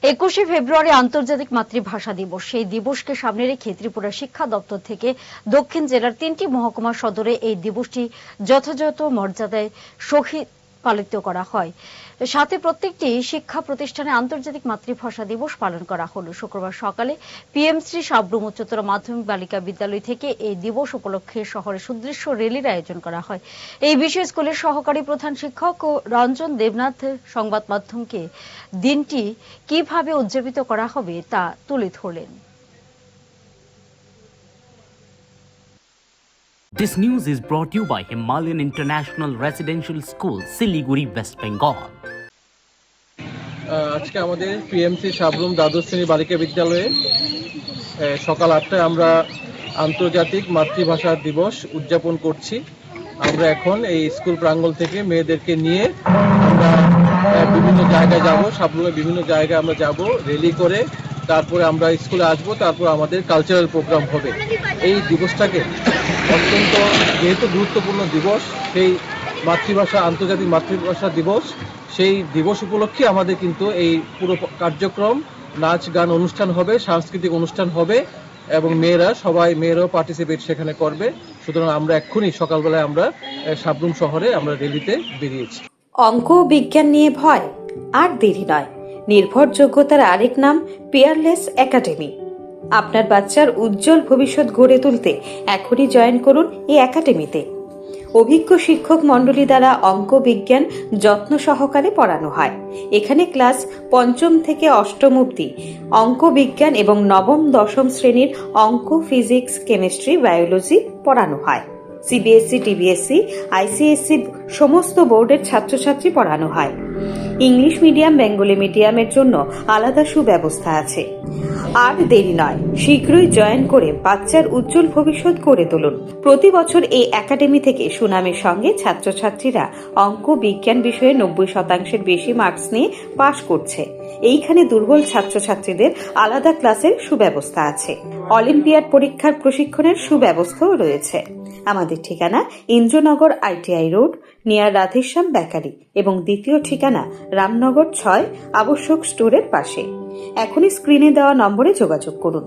21শে ফেব্রুয়ারি আন্তর্জাতিক মাতৃভাষা দিবস। সেই দিবসকে সামনে রেখে ত্রিপুরা শিক্ষা দপ্তর থেকে দক্ষিণ জেলার 3টি মহকুমা সদরে এই দিবসটি যথাযথ মর্যাদায় শহীদ পালিত করা হয়। সাথে প্রত্যেকটি শিক্ষা প্রতিষ্ঠানে আন্তর্জাতিক মাতৃভাষা দিবস পালন করা হলো। শুক্রবার সকালে পিএমশ্রী সাবরুম উচ্চতর মাধ্যমিক বালিকা বিদ্যালয় থেকে এই দিবস উপলক্ষে শহরে সুদৃশ্য র্যালির আয়োজন করা হয়। এই বিষয়ে স্কুলের সহকারী প্রধান শিক্ষক রঞ্জন দেবনাথ সংবাদ মাধ্যমকে দিনটি কিভাবে উদযাপিত করা হবে তা তুলে ধরলেন। This news is brought to you by Himalayan International Residential School, Siliguri, West Bengal. আজকে আমাদের পিএমসি সাবরুম দ্বাদশ শ্রেণী বালিকা বিদ্যালয়ে সকাল 8টায় আমরা আন্তর্জাতিক মাতৃভাষা দিবস উদযাপন করছি। আমরা এখন এই স্কুল প্রাঙ্গণ থেকে মেয়েদেরকে নিয়ে আমরা বিভিন্ন জায়গায় যাব, সাবরুমে বিভিন্ন জায়গায় আমরা যাব র্যালি করে, তারপরে আমরা স্কুলে আসবো, তারপর আমাদের কালচারাল প্রোগ্রাম হবে। এই দিবসটাকে অত্যন্ত যেহেতু গুরুত্বপূর্ণ দিবস, সেই মাতৃভাষা আন্তর্জাতিক মাতৃভাষা দিবস, সেই দিবস উপলক্ষে আমাদের কিন্তু এই পুরো কার্যক্রম নাচ গান অনুষ্ঠান হবে, সাংস্কৃতিক অনুষ্ঠান হবে এবং মেয়েরাও পার্টিসিপেট সেখানে করবে। সুতরাং আমরা এক্ষুনি সকালবেলায় আমরা সাবরুম শহরে আমরা র্যালিতে বেরিয়েছি। অঙ্ক ও বিজ্ঞান নিয়ে ভয় আর দেরি নয়। নির্ভরযোগ্যতার আরেক নাম পিয়ারলেস একাডেমি। আপনার বাচ্চার উজ্জ্বল ভবিষ্যৎ গড়ে তুলতে এখনই জয়েন করুন এই একাডেমিতে। অভিজ্ঞ শিক্ষক মণ্ডলী দ্বারা অঙ্ক বিজ্ঞান যত্ন সহকারে পড়ানো হয়। এখানে ক্লাস 5ম থেকে 8ম অবধি অঙ্ক বিজ্ঞান এবং 9ম 10ম শ্রেণীর অঙ্ক, ফিজিক্স, কেমিস্ট্রি, বায়োলজি পড়ানো হয়। সিবিএসসি, টিবিএসসি, আইসিএসসি সমস্ত বোর্ডের ছাত্রছাত্রী পড়ানো হয়। ইংলিশ মিডিয়াম, বেঙ্গলি মিডিয়ামের জন্য আলাদা সুব্যবস্থা আছে। আর দেরি নয়, শীঘ্রই জয়েন করে বাচ্চার উজ্জ্বল ভবিষ্যৎ গড়ে তুলুন। প্রতি বছর এই একাডেমি থেকে সুনামের সঙ্গে ছাত্রছাত্রীরা অঙ্ক বিজ্ঞান বিষয়ে 90% বেশি মার্কস নিয়ে পাশ করছে। এইখানে দুর্বল ছাত্রছাত্রীদের আলাদা ক্লাসের সুব্যবস্থা আছে। অলিম্পিয়াড পরীক্ষার প্রশিক্ষণের সুব্যবস্থাও রয়েছে। আমাদের ঠিকানা Indranagar ITI road, near Radheshyam bakery এবং দ্বিতীয় ঠিকানা রামনগর 6 আবশ্যক স্টোরের পাশে। এখনই স্ক্রিনে দেওয়া নম্বরে যোগাযোগ করুন।